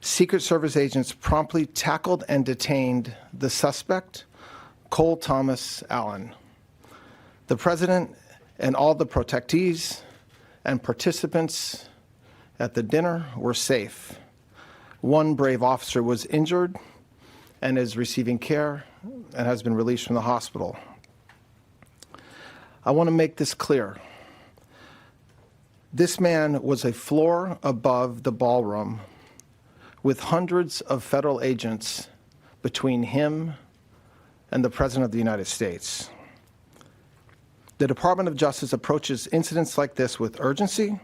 Secret Service agents promptly tackled and detained the suspect, Cole Thomas Allen. The president and all the protectees and participants at the dinner were safe. One brave officer was injured and is receiving care and has been released from the hospital. I want to make this clear. This man was a floor above the ballroom with hundreds of federal agents between him and the President of the United States. The Department of Justice approaches incidents like this with urgency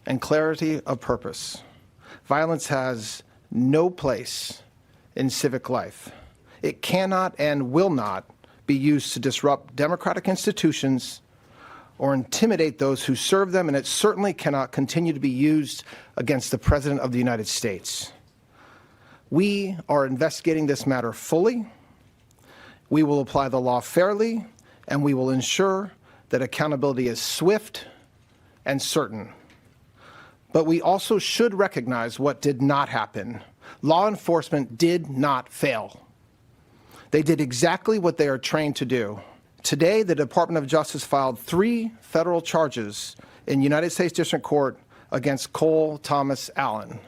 and clarity of purpose. Violence has no place in civic life. It cannot and will not be used to disrupt democratic institutions or intimidate those who serve them, and it certainly cannot continue to be used against the President of the United States. We are investigating this matter fully. We will apply the law fairly, and we will ensure that accountability is swift and certain. But we also should recognize what did not happen. Law enforcement did not fail. They did exactly what they are trained to do. Today, the Department of Justice filed 3 federal charges in United States District Court against Cole Thomas Allen.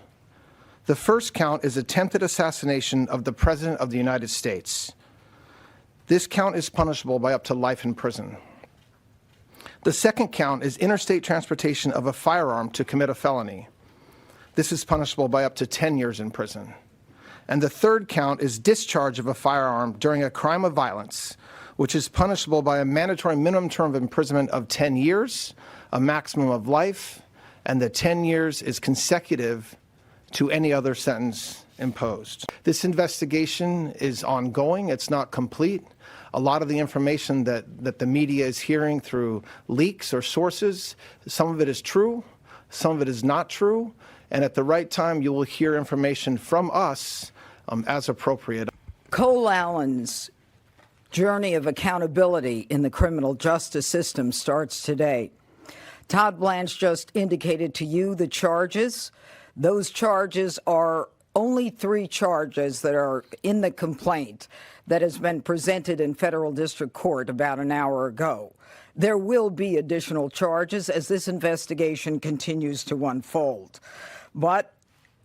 The first count is attempted assassination of the President of the United States. This count is punishable by up to life in prison. The second count is interstate transportation of a firearm to commit a felony. This is punishable by up to 10 years in prison. And the third count is discharge of a firearm during a crime of violence, which is punishable by a mandatory minimum term of imprisonment of 10 years, a maximum of life, and the 10 years is consecutive to any other sentence imposed. This investigation is ongoing. It's not complete. A lot of the information that the media is hearing through leaks or sources, some of it is true, some of it is not true, and at the right time you will hear information from us as appropriate. Cole Allen's journey of accountability in the criminal justice system starts today. Todd Blanche just indicated to you the charges. Those charges are only 3 charges that are in the complaint that has been presented in federal district court about an hour ago. There will be additional charges as this investigation continues to unfold. But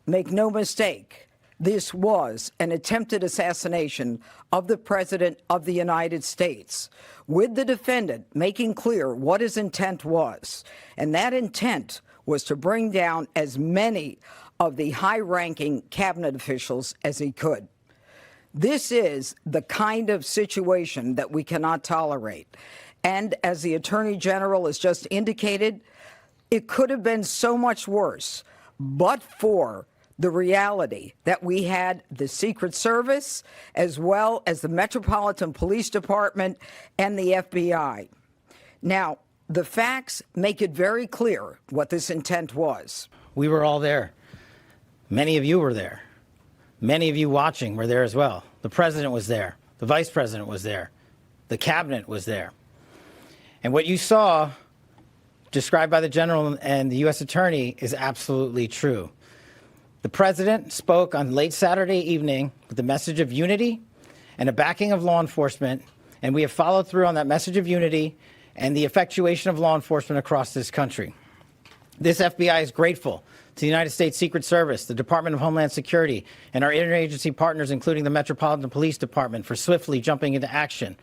make no mistake, this was an attempted assassination of the President of the United States, with the defendant making clear what his intent was. And that intent was to bring down as many of the high-ranking cabinet officials as he could. This is the kind of situation that we cannot tolerate. And as the Attorney General has just indicated, it could have been so much worse, but for the reality that we had the Secret Service as well as the Metropolitan Police Department and the FBI. Now, the facts make it very clear what this intent was. We were all there. Many of you were there. Many of you watching were there as well. The president was there. The vice president was there. The cabinet was there. And what you saw, described by the general and the U.S. attorney, is absolutely true. The president spoke on late Saturday evening with the message of unity and a backing of law enforcement, and we have followed through on that message of unity and the effectuation of law enforcement across this country. This FBI is grateful to the United States Secret Service, the Department of Homeland Security, and our interagency partners, including the Metropolitan Police Department, for swiftly jumping into action.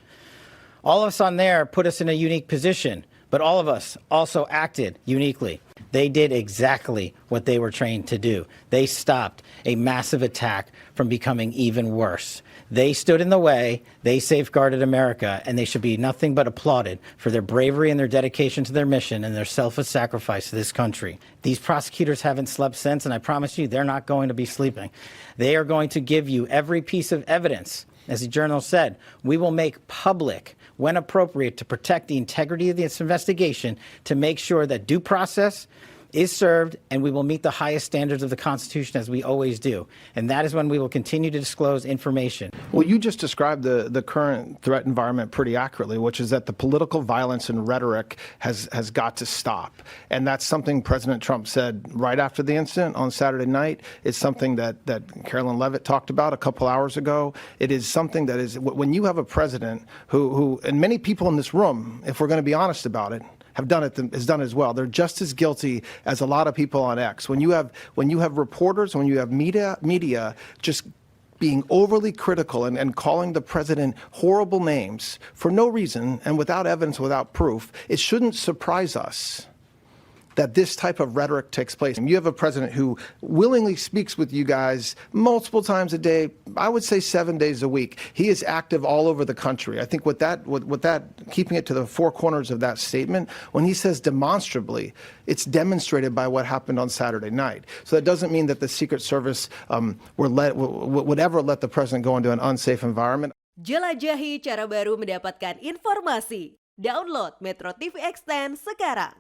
All of us on there put us in a unique position, but all of us also acted uniquely. They did exactly what they were trained to do. They stopped a massive attack from becoming even worse. They stood in the way, they safeguarded America, and they should be nothing but applauded for their bravery and their dedication to their mission and their selfless sacrifice to this country. These prosecutors haven't slept since, and I promise you they're not going to be sleeping. They are going to give you every piece of evidence. As the journal said, we will make public, when appropriate, to protect the integrity of this investigation, to make sure that due process is served, and we will meet the highest standards of the Constitution as we always do. And that is when we will continue to disclose information. Well, you just described the current threat environment pretty accurately, which is that the political violence and rhetoric has got to stop. And that's something President Trump said right after the incident on Saturday night. It's something that Carolyn Levitt talked about a couple hours ago. It is something that is, when you have a president who and many people in this room, if we're going to be honest about it, has done it as well. They're just as guilty as a lot of people on X. When you have reporters, when you have media just being overly critical and calling the president horrible names for no reason and without evidence, without proof, it shouldn't surprise us that this type of rhetoric takes place. And you have a president who willingly speaks with you guys multiple times a day, I would say 7 days a week. He is active all over the country. I think with that, keeping it to the four corners of that statement, when he says demonstrably, it's demonstrated by what happened on Saturday night. So that doesn't mean that the Secret Service would ever let the president go into an unsafe environment. Jelajahi cara baru mendapatkan informasi. Download MetroTV Extend sekarang.